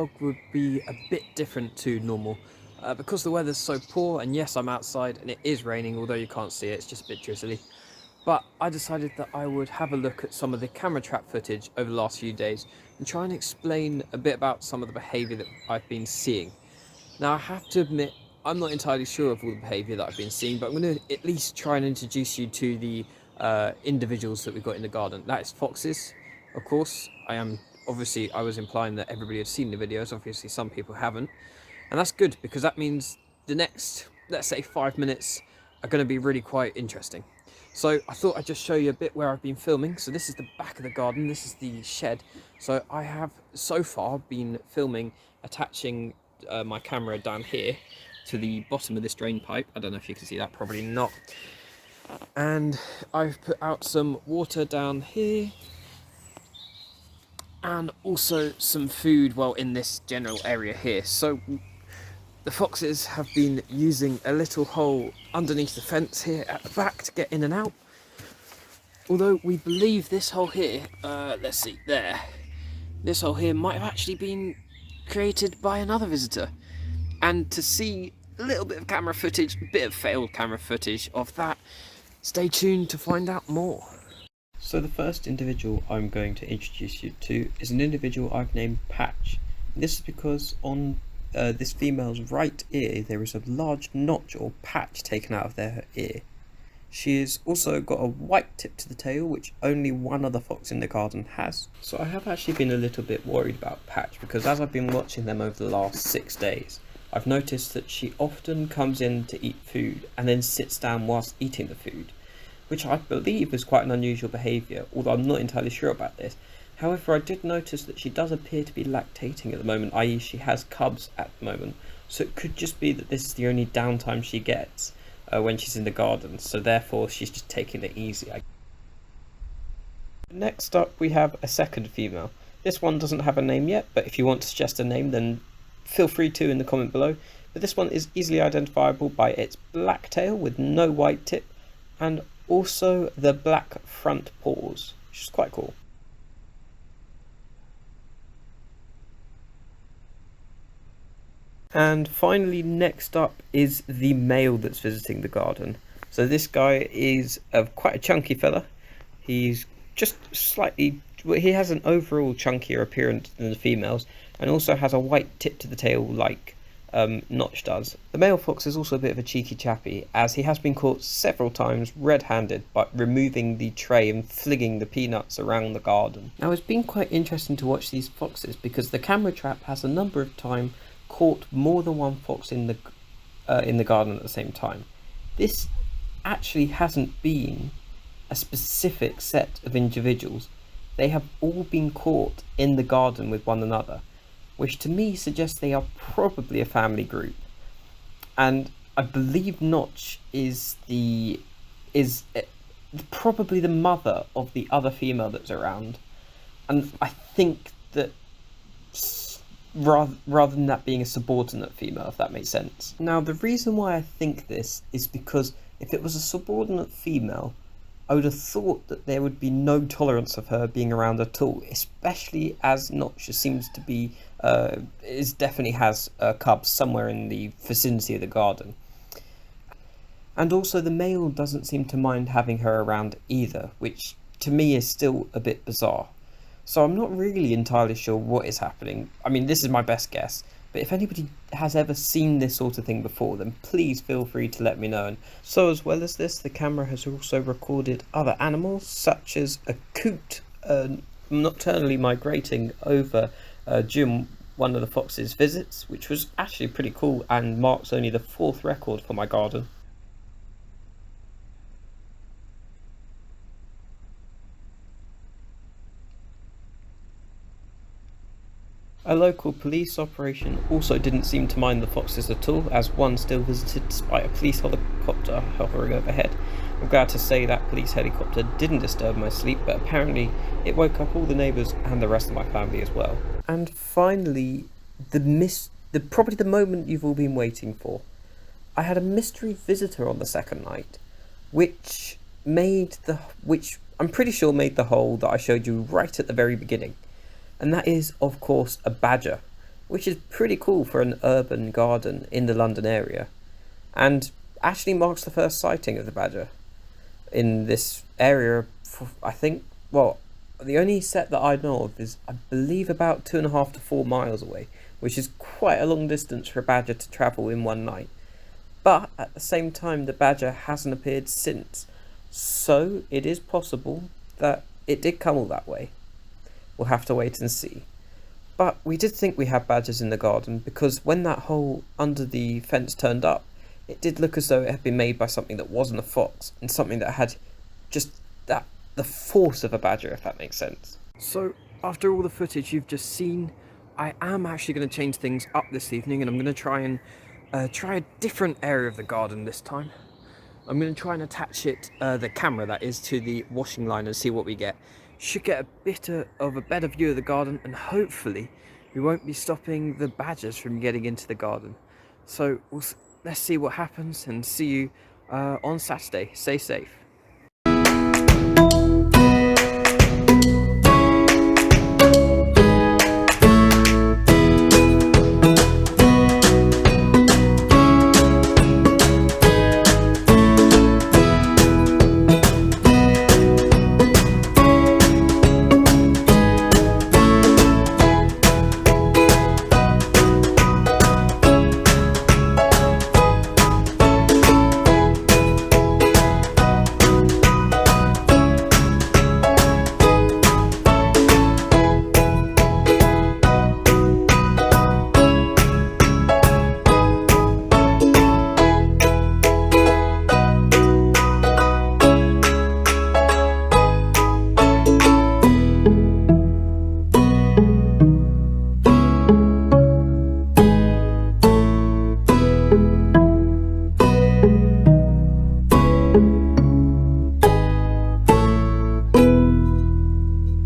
Would be a bit different to normal because the weather's so poor, and yes, I'm outside and it is raining, although you can't see it, it's just a bit drizzly. But I decided that I would have a look at some of the camera trap footage over the last few days and try and explain a bit about some of the behaviour that I've been seeing. Now, I have to admit, I'm not entirely sure of all the behaviour that I've been seeing, but I'm going to at least try and introduce you to the individuals that we've got in the garden. That is foxes, of course. I was implying that everybody had seen the videos. Obviously, some people haven't. And that's good because that means the next, let's say, 5 minutes are going to be really quite interesting. So I thought I'd just show you a bit where I've been filming. So this is the back of the garden, this is the shed. So I have so far been filming, attaching my camera down here to the bottom of this drain pipe. I don't know if you can see that, probably not. And I've put out some water down here and also some food, well, in this general area here. So the foxes have been using a little hole underneath the fence here at the back to get in and out. Although we believe this hole here, let's see, there. This hole here might have actually been created by another visitor. And to see a little bit of camera footage, a bit of failed camera footage of that, stay tuned to find out more. So the first individual I'm going to introduce you to is an individual I've named Patch. And this is because on this female's right ear there is a large notch or patch taken out of their ear. She has also got a white tip to the tail, which only one other fox in the garden has. So I have actually been a little bit worried about Patch because as I've been watching them over the last 6 days, I've noticed that she often comes in to eat food and then sits down whilst eating the food, which I believe is quite an unusual behaviour, although I'm not entirely sure about this. However, I did notice that she does appear to be lactating at the moment, i.e. she has cubs at the moment, so it could just be that this is the only downtime she gets when she's in the garden, so therefore she's just taking it easy. Next up we have a second female. This one doesn't have a name yet, but if you want to suggest a name then feel free to in the comment below. But this one is easily identifiable by its black tail with no white tip, and also the black front paws, which is quite cool. And finally, next up is the male that's visiting the garden. So this guy is quite a chunky fella. He's just slightly, he has an overall chunkier appearance than the females, and also has a white tip to the tail like Notch does. The male fox is also a bit of a cheeky chappy, as he has been caught several times red-handed by removing the tray and flinging the peanuts around the garden. Now it's been quite interesting to watch these foxes because the camera trap has a number of times caught more than one fox in the garden at the same time. This actually hasn't been a specific set of individuals. They have all been caught in the garden with one another, which to me suggests they are probably a family group. And I believe Notch is probably the mother of the other female that's around. And I think that rather than that being a subordinate female, if that makes sense. Now, the reason why I think this is because if it was a subordinate female, I would have thought that there would be no tolerance of her being around at all, especially as Notch seems to be, definitely has cubs somewhere in the vicinity of the garden. And also the male doesn't seem to mind having her around either, which to me is still a bit bizarre. So I'm not really entirely sure what is happening. I mean, this is my best guess, but if anybody has ever seen this sort of thing before, then please feel free to let me know. And so as well as this, the camera has also recorded other animals, such as a coot nocturnally migrating over during one of the fox's visits, which was actually pretty cool and marks only the 4th record for my garden. A local police operation also didn't seem to mind the foxes at all, as one still visited despite a police helicopter hovering overhead. I'm glad to say that police helicopter didn't disturb my sleep, but apparently it woke up all the neighbours and the rest of my family as well. And finally, probably the moment you've all been waiting for. I had a mystery visitor on the second night, which I'm pretty sure made the hole that I showed you right at the very beginning. And that is, of course, a badger. which is pretty cool for an urban garden in the London area, and actually marks the first sighting of the badger in this area. I think, well, the only set that I know of is, I believe, about 2.5 to 4 miles away, which is quite a long distance for a badger to travel in one night. But at the same time, the badger hasn't appeared since, so it is possible that it did come all that way. We'll have to wait and see. But we did think we had badgers in the garden because when that hole under the fence turned up, it did look as though it had been made by something that wasn't a fox, and something that had just that the force of a badger, if that makes sense. So, after all the footage you've just seen, I am actually going to change things up this evening, and I'm going to try a different area of the garden this time. I'm going to try and attach the camera that is, to the washing line and see what we get. Should get a bit of a better view of the garden, and hopefully we won't be stopping the badgers from getting into the garden. So let's see what happens, and see you on Saturday. Stay safe.